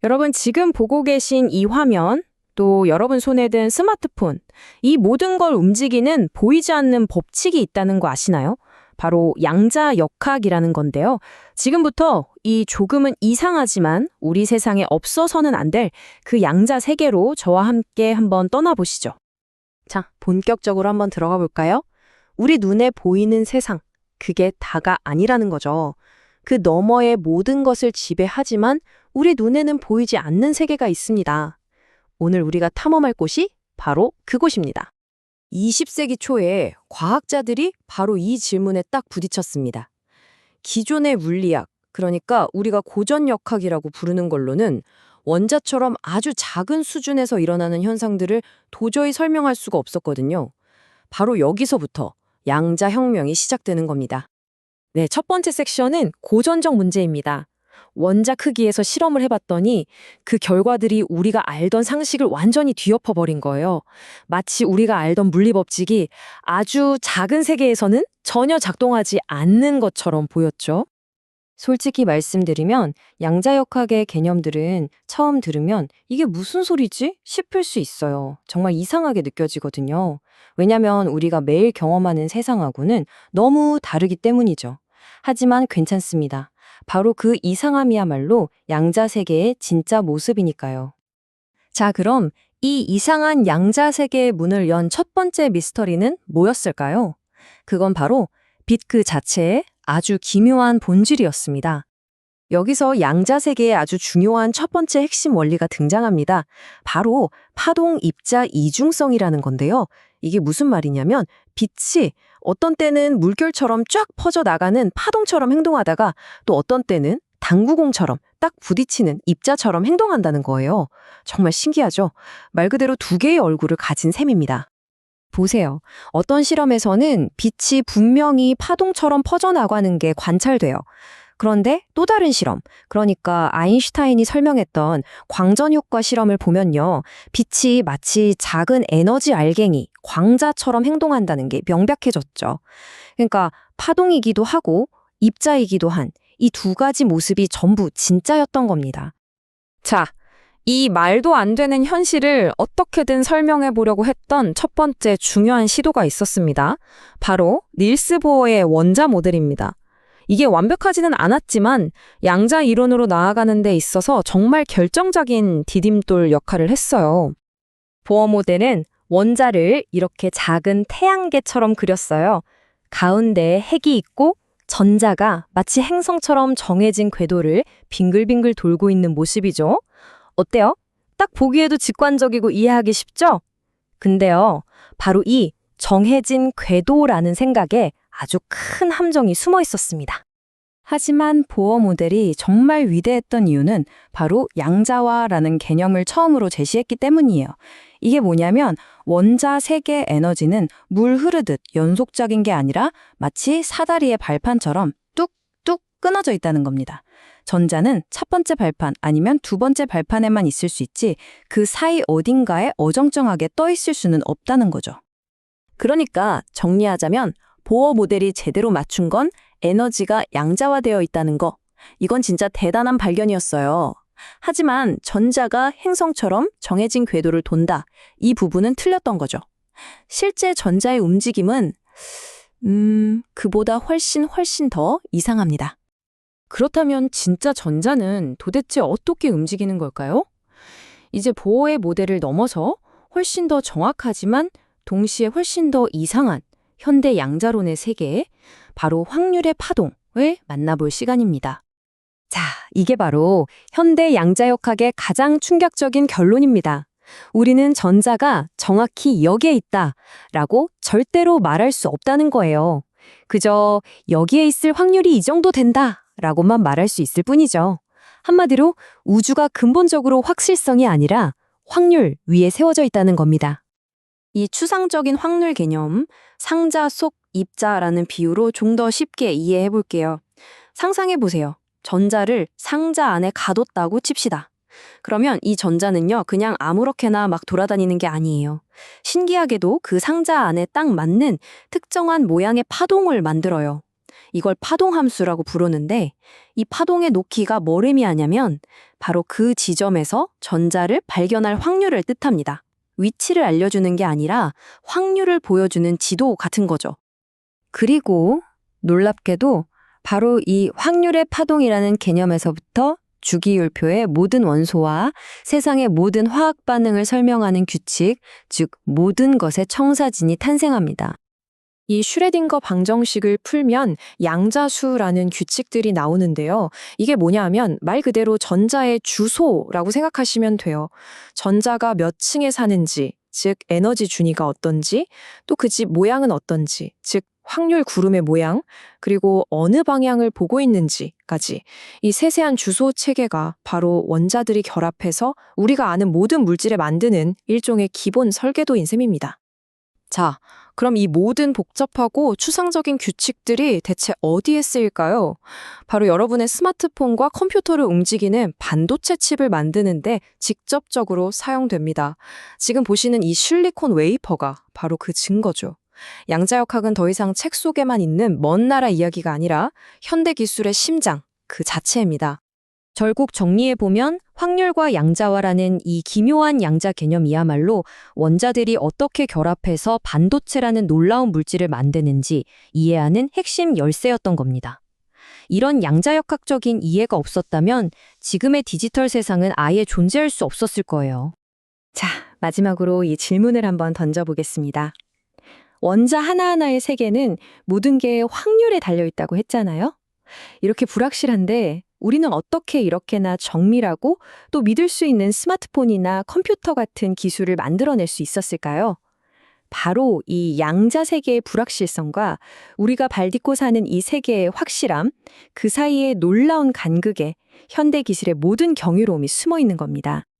여러분 지금 보고 계신 이 화면, 또 여러분 손에 든 스마트폰, 이 모든 걸 움직이는 보이지 않는 법칙이 있다는 거 아시나요? 바로 양자역학이라는 건데요. 지금부터 이 조금은 이상하지만 우리 세상에 없어서는 안 될 그 양자 세계로 저와 함께 한번 떠나보시죠. 자, 본격적으로 한번 들어가 볼까요? 우리 눈에 보이는 세상, 그게 다가 아니라는 거죠. 그 너머의 모든 것을 지배하지만 우리 눈에는 보이지 않는 세계가 있습니다. 오늘 우리가 탐험할 곳이 바로 그곳입니다. 20세기 초에 과학자들이 바로 이 질문에 딱 부딪혔습니다. 기존의 물리학, 그러니까 우리가 고전역학이라고 부르는 걸로는 원자처럼 아주 작은 수준에서 일어나는 현상들을 도저히 설명할 수가 없었거든요. 바로 여기서부터 양자혁명이 시작되는 겁니다. 네, 첫 번째 섹션은 고전적 문제입니다. 원자 크기에서 실험을 해봤더니 그 결과들이 우리가 알던 상식을 완전히 뒤엎어버린 거예요. 마치 우리가 알던 물리법칙이 아주 작은 세계에서는 전혀 작동하지 않는 것처럼 보였죠. 솔직히 말씀드리면 양자역학의 개념들은 처음 들으면 이게 무슨 소리지? 싶을 수 있어요. 정말 이상하게 느껴지거든요. 왜냐면 우리가 매일 경험하는 세상하고는 너무 다르기 때문이죠. 하지만 괜찮습니다. 바로 그 이상함이야말로 양자세계의 진짜 모습이니까요. 자, 그럼 이 이상한 양자세계의 문을 연 첫 번째 미스터리는 뭐였을까요? 그건 바로 빛 그 자체의 아주 기묘한 본질이었습니다. 여기서 양자세계의 아주 중요한 첫 번째 핵심 원리가 등장합니다. 바로 파동 입자 이중성이라는 건데요. 이게 무슨 말이냐면 빛이 어떤 때는 물결처럼 쫙 퍼져나가는 파동처럼 행동하다가 또 어떤 때는 당구공처럼 딱 부딪히는 입자처럼 행동한다는 거예요. 정말 신기하죠? 말 그대로 두 개의 얼굴을 가진 셈입니다. 보세요. 어떤 실험에서는 빛이 분명히 파동처럼 퍼져나가는 게 관찰돼요. 그런데 또 다른 실험, 그러니까 아인슈타인이 설명했던 광전효과 실험을 보면요. 빛이 마치 작은 에너지 알갱이, 광자처럼 행동한다는 게 명백해졌죠. 그러니까 파동이기도 하고 입자이기도 한 이 두 가지 모습이 전부 진짜였던 겁니다. 자, 이 말도 안 되는 현실을 어떻게든 설명해 보려고 했던 첫 번째 중요한 시도가 있었습니다. 바로 닐스 보어의 원자 모델입니다. 이게 완벽하지는 않았지만 양자 이론으로 나아가는 데 있어서 정말 결정적인 디딤돌 역할을 했어요. 보어 모델은 원자를 이렇게 작은 태양계처럼 그렸어요. 가운데에 핵이 있고 전자가 마치 행성처럼 정해진 궤도를 빙글빙글 돌고 있는 모습이죠. 어때요? 딱 보기에도 직관적이고 이해하기 쉽죠? 근데요, 바로 이 정해진 궤도라는 생각에 아주 큰 함정이 숨어 있었습니다. 하지만 보어 모델이 정말 위대했던 이유는 바로 양자화라는 개념을 처음으로 제시했기 때문이에요. 이게 뭐냐면 원자 세계의 에너지는 물 흐르듯 연속적인 게 아니라 마치 사다리의 발판처럼 뚝뚝 끊어져 있다는 겁니다. 전자는 첫 번째 발판 아니면 두 번째 발판에만 있을 수 있지 그 사이 어딘가에 어정쩡하게 떠 있을 수는 없다는 거죠. 그러니까 정리하자면 보어 모델이 제대로 맞춘 건 에너지가 양자화되어 있다는 거. 이건 진짜 대단한 발견이었어요. 하지만 전자가 행성처럼 정해진 궤도를 돈다. 이 부분은 틀렸던 거죠. 실제 전자의 움직임은 그보다 훨씬 더 이상합니다. 그렇다면 진짜 전자는 도대체 어떻게 움직이는 걸까요? 이제 보어의 모델을 넘어서 훨씬 더 정확하지만 동시에 훨씬 더 이상한 현대 양자론의 세계, 바로 확률의 파동을 만나볼 시간입니다. 자, 이게 바로 현대 양자역학의 가장 충격적인 결론입니다. 우리는 전자가 정확히 여기에 있다라고 절대로 말할 수 없다는 거예요. 그저 여기에 있을 확률이 이 정도 된다라고만 말할 수 있을 뿐이죠. 한마디로 우주가 근본적으로 확실성이 아니라 확률 위에 세워져 있다는 겁니다. 이 추상적인 확률 개념, 상자 속 입자라는 비유로 좀 더 쉽게 이해해 볼게요. 상상해 보세요. 전자를 상자 안에 가뒀다고 칩시다. 그러면 이 전자는요, 그냥 아무렇게나 막 돌아다니는 게 아니에요. 신기하게도 그 상자 안에 딱 맞는 특정한 모양의 파동을 만들어요. 이걸 파동함수라고 부르는데 이 파동의 높이가 뭘 의미하냐면 바로 그 지점에서 전자를 발견할 확률을 뜻합니다. 위치를 알려주는 게 아니라 확률을 보여주는 지도 같은 거죠. 그리고 놀랍게도 바로 이 확률의 파동이라는 개념에서부터 주기율표의 모든 원소와 세상의 모든 화학 반응을 설명하는 규칙, 즉 모든 것의 청사진이 탄생합니다. 이 슈레딩거 방정식을 풀면 양자수라는 규칙들이 나오는데요. 이게 뭐냐 하면 말 그대로 전자의 주소라고 생각하시면 돼요. 전자가 몇 층에 사는지, 즉 에너지 준위가 어떤지, 또 그 집 모양은 어떤지, 즉 확률 구름의 모양, 그리고 어느 방향을 보고 있는지까지 이 세세한 주소 체계가 바로 원자들이 결합해서 우리가 아는 모든 물질을 만드는 일종의 기본 설계도인 셈입니다. 자, 그럼 이 모든 복잡하고 추상적인 규칙들이 대체 어디에 쓰일까요? 바로 여러분의 스마트폰과 컴퓨터를 움직이는 반도체 칩을 만드는데 직접적으로 사용됩니다. 지금 보시는 이 실리콘 웨이퍼가 바로 그 증거죠. 양자역학은 더 이상 책 속에만 있는 먼 나라 이야기가 아니라 현대 기술의 심장, 그 자체입니다. 결국 정리해보면 확률과 양자화라는 이 기묘한 양자 개념이야말로 원자들이 어떻게 결합해서 반도체라는 놀라운 물질을 만드는지 이해하는 핵심 열쇠였던 겁니다. 이런 양자역학적인 이해가 없었다면 지금의 디지털 세상은 아예 존재할 수 없었을 거예요. 자, 마지막으로 이 질문을 한번 던져보겠습니다. 원자 하나하나의 세계는 모든 게 확률에 달려있다고 했잖아요. 이렇게 불확실한데 우리는 어떻게 이렇게나 정밀하고 또 믿을 수 있는 스마트폰이나 컴퓨터 같은 기술을 만들어낼 수 있었을까요? 바로 이 양자 세계의 불확실성과 우리가 발딛고 사는 이 세계의 확실함, 그 사이에 놀라운 간극에 현대 기술의 모든 경이로움이 숨어 있는 겁니다.